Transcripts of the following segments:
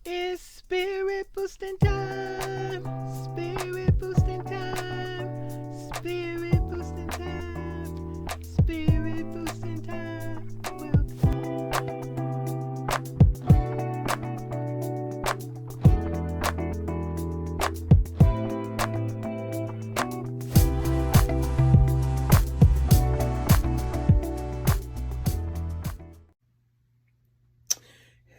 It's spirit boosting time. Spirit boosting time. Spirit boosting time. Spirit boosting time.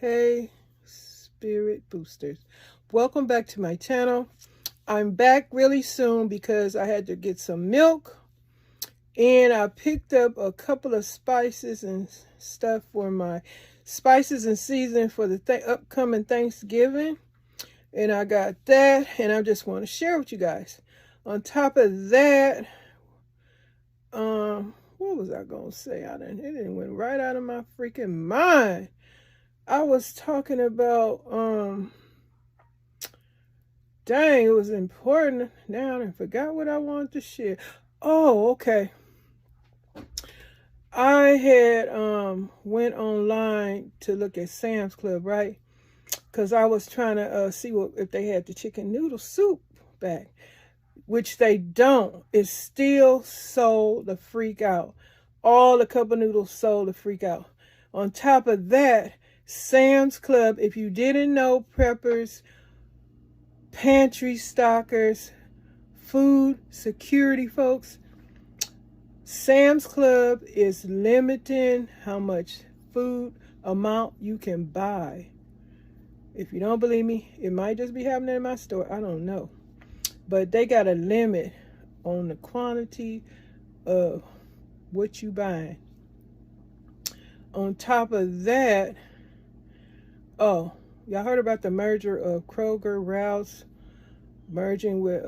Hey, spirit boosters. Welcome back to my channel. I'm back really soon because I had to get some milk and I picked up a couple of spices and stuff for my spices and seasoning for the upcoming Thanksgiving. And I got that and I just want to share with you guys. On top of that, what was I gonna say? It didn't went right out of my freaking mind. I was talking about dang, it was important. Now I forgot what I wanted to share. Oh, okay. I had went online to look at Sam's Club, right? Because I was trying to see if they had the chicken noodle soup back, which they don't. It's still sold the freak out. All the cup of noodles sold the freak out. On top of that, Sam's Club, if you didn't know, preppers, pantry stockers, food security folks, Sam's Club is limiting how much food amount you can buy. If you don't believe me, it might just be happening in my store. I don't know. But they got a limit on the quantity of what you buying. On top of that, oh, y'all heard about the merger of Kroger, Rouse, merging with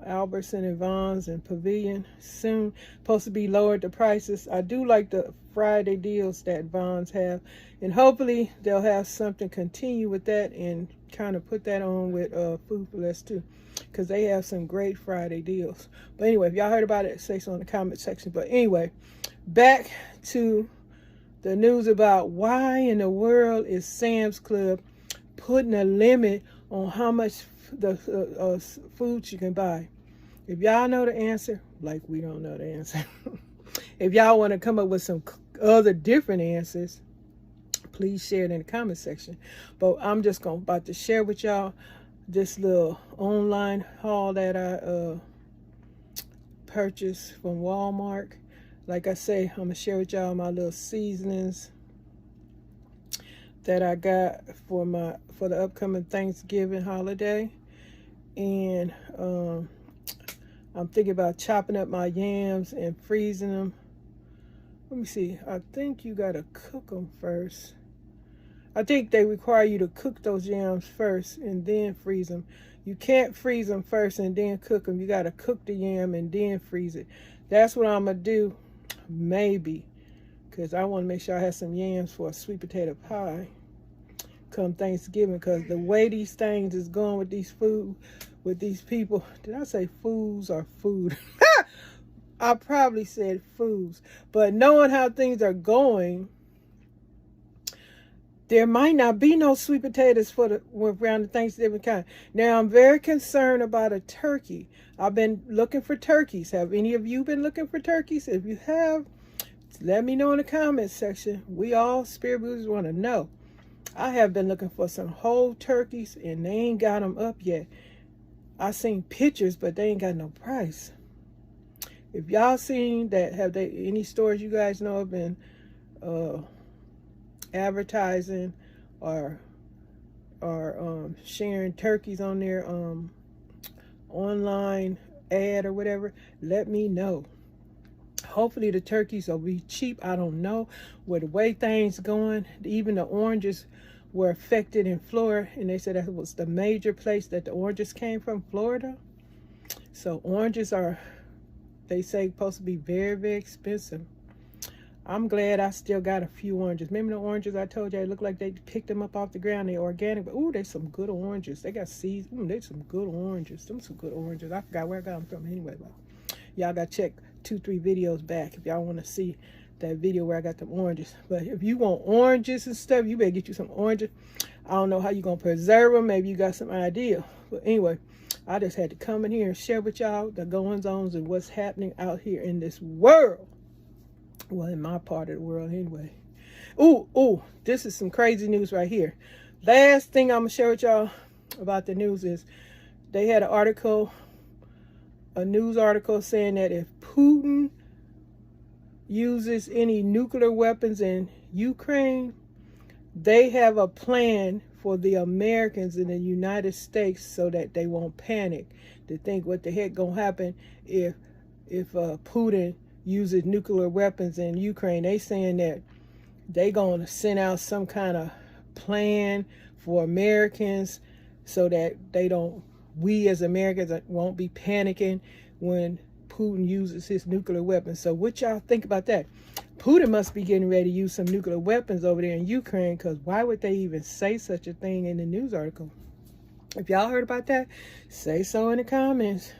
Albertson and Vons and Pavilion soon. Supposed to be lowered the prices. I do like the Friday deals that Vons have, and hopefully they'll have something continue with that and kind of put that on with Food for Less too, because they have some great Friday deals. But anyway, if y'all heard about it, say so in the comment section. But anyway, back to the news about why in the world is Sam's Club putting a limit on how much the food you can buy. If y'all know the answer, like we don't know the answer. If y'all want to come up with some other different answers, please share it in the comment section. But I'm just about to share with y'all this little online haul that I purchased from Walmart. Like I say, I'm gonna share with y'all my little seasonings that I got for the upcoming Thanksgiving holiday. And I'm thinking about chopping up my yams and freezing them. Let me see. I think you gotta cook them first. I think they require you to cook those yams first and then freeze them. You can't freeze them first and then cook them. You gotta cook the yam and then freeze it. That's what I'm gonna do, maybe, because I want to make sure I have some yams for a sweet potato pie come Thanksgiving. Because the way these things is going with these people, did I say foods or food? I probably said foods, but knowing how things are going, there might not be no sweet potatoes around the Thanksgiving time. Now, I'm very concerned about a turkey. I've been looking for turkeys. Have any of you been looking for turkeys? If you have, let me know in the comments section. We all spirit boosters want to know. I have been looking for some whole turkeys and they ain't got them up yet. I seen pictures, but they ain't got no price. If y'all seen that, any stores you guys know have been advertising or sharing turkeys on their online ad or whatever, let me know. Hopefully the turkeys will be cheap. I don't know. With the way things going, even the oranges were affected in Florida, and they said that was the major place that the oranges came from, Florida. So oranges are, they say, supposed to be very, very expensive. I'm glad I still got a few oranges. Remember the oranges I told you? It looked like they picked them up off the ground. They're organic, but ooh, they some good oranges. They got seeds. They some good oranges. Them some good oranges. I forgot where I got them from anyway. But y'all got to check 2-3 videos back if y'all want to see that video where I got them oranges. But if you want oranges and stuff, you better get you some oranges. I don't know how you're going to preserve them. Maybe you got some idea. But anyway, I just had to come in here and share with y'all the goings-ons and what's happening out here in this world. Well, in my part of the world anyway. Ooh, this is some crazy news right here. Last thing I'm going to share with y'all about the news is they had an article, a news article saying that if Putin uses any nuclear weapons in Ukraine, they have a plan for the Americans in the United States so that they won't panic to think what the heck gonna happen if Putin uses nuclear weapons in Ukraine. They saying that they gonna send out some kind of plan for Americans so that we as Americans won't be panicking when Putin uses his nuclear weapons. So what y'all think about that? Putin must be getting ready to use some nuclear weapons over there in Ukraine, because why would they even say such a thing in the news article? If y'all heard about that, say so in the comments.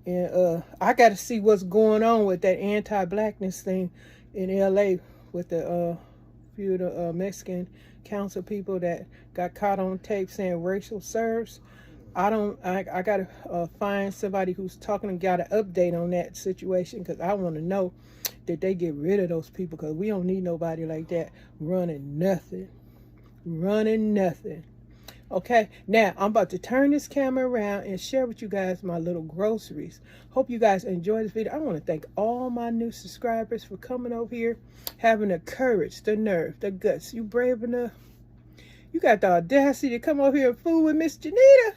And I got to see what's going on with that anti-blackness thing in LA with the few of the Mexican council people that got caught on tape saying racial slurs. I got to find somebody who's talking and got an update on that situation, because I want to know that they get rid of those people, because we don't need nobody like that running nothing. Okay, now I'm about to turn this camera around and share with you guys my little groceries. Hope you guys enjoy this video. I want to thank all my new subscribers for coming over here, having the courage, the nerve, the guts. You brave enough. You got the audacity to come over here and fool with Miss JENITA.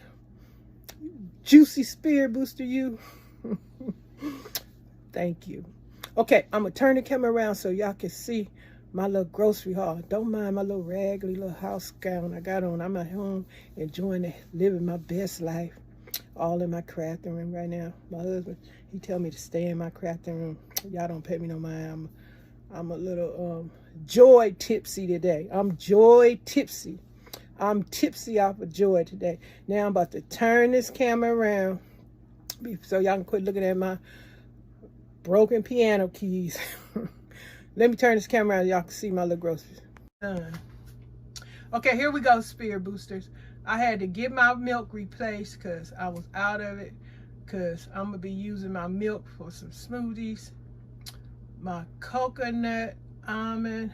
Juicy spirit booster, you. Thank you. Okay, I'm going to turn the camera around so y'all can see my little grocery haul. Don't mind my little raggedy little house gown I got on. I'm at home enjoying living my best life. All in my crafting room right now. My husband, he tell me to stay in my crafting room. Y'all don't pay me no mind. I'm a little joy tipsy today. I'm joy tipsy. I'm tipsy off of joy today. Now I'm about to turn this camera around so y'all can quit looking at my broken piano keys. Let me turn this camera around. Y'all can see my little groceries. Done. Okay, here we go, spirit boosters. I had to get my milk replaced because I was out of it, because I'm going to be using my milk for some smoothies. My coconut almond,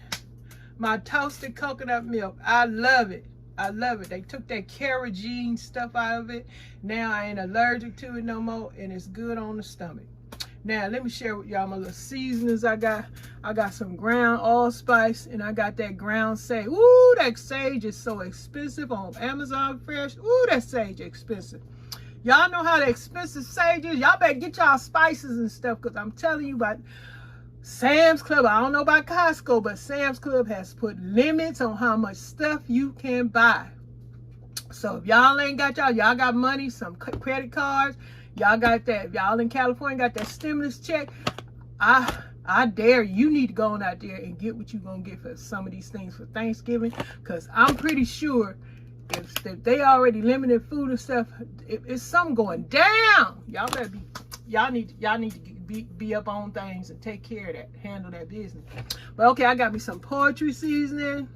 my toasted coconut milk. I love it. I love it. They took that carrageenan stuff out of it. Now I ain't allergic to it no more, and it's good on the stomach. Now, let me share with y'all my little seasonings I got. I got some ground allspice, and I got that ground sage. Ooh, that sage is so expensive on Amazon Fresh. Ooh, that sage expensive. Y'all know how the expensive sage is. Y'all better get y'all spices and stuff, because I'm telling you about Sam's Club. I don't know about Costco, but Sam's Club has put limits on how much stuff you can buy. So if y'all ain't got y'all got money, some credit cards, y'all got that, if y'all in California got that stimulus check, I dare you need to go on out there and get what you gonna get for some of these things for Thanksgiving, because I'm pretty sure if they already limited food and stuff, it's something going down. Y'all better be, y'all need to be up on things and take care of that, handle that business. But okay, I got me some poetry seasoning,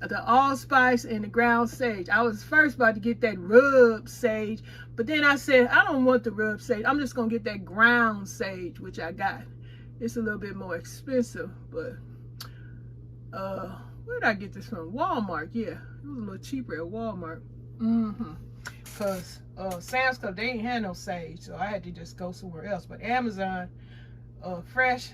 the allspice, and the ground sage. I was first about to get that rub sage, but then I said I don't want the rub sage. I'm just gonna get that ground sage, which I got. It's a little bit more expensive, but where did I get this from? Walmart. Yeah, it was a little cheaper at Walmart. Because Sam's Club, they ain't had no sage, so I had to just go somewhere else. But Amazon Fresh,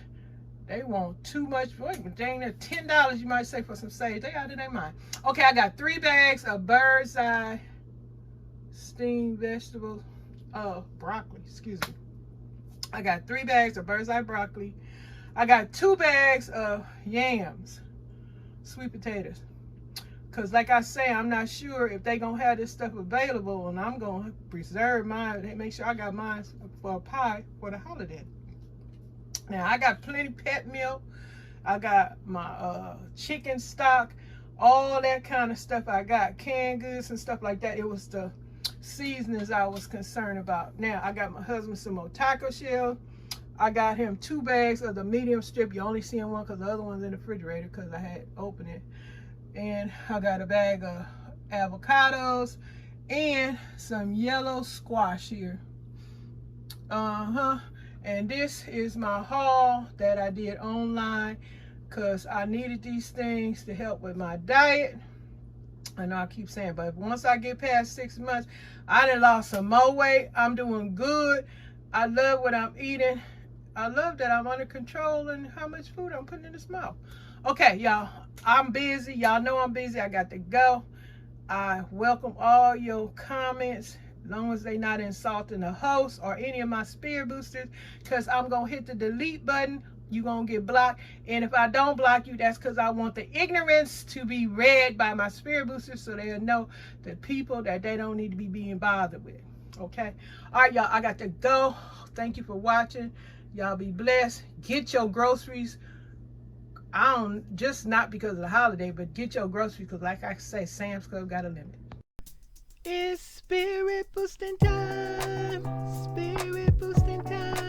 they want too much. Dang, that $10 you might say for some sage. They out of their mind. Okay, I got 3 bags of bird's eye steamed vegetables. Broccoli, excuse me. I got 3 bags of bird's eye broccoli. I got 2 bags of yams, sweet potatoes. Because like I say, I'm not sure if they going to have this stuff available, and I'm going to preserve mine. Make sure I got mine for a pie for the holiday. Now, I got plenty pet milk. I got my chicken stock, all that kind of stuff. I got canned goods and stuff like that. It was the seasonings I was concerned about. Now, I got my husband some more taco shell. I got him 2 bags of the medium strip. You only see one because the other one's in the refrigerator because I had opened it. And I got a bag of avocados and some yellow squash here. And this is my haul that I did online because I needed these things to help with my diet. I know I keep saying, but once I get past 6 months, I done lost some more weight. I'm doing good. I love what I'm eating. I love that I'm under control and how much food I'm putting in this mouth. Okay, y'all, I'm busy. Y'all know I'm busy. I got to go. I welcome all your comments, as long as they not insulting the host or any of my spirit boosters, because I'm going to hit the delete button. You're going to get blocked. And if I don't block you, that's because I want the ignorance to be read by my spirit boosters so they'll know the people that they don't need to be being bothered with. Okay? All right, y'all, I got to go. Thank you for watching. Y'all be blessed. Get your groceries. I don't, just not because of the holiday, but get your groceries because, like I say, Sam's Club got a limit. It's spirit boosting time. Spirit boosting time.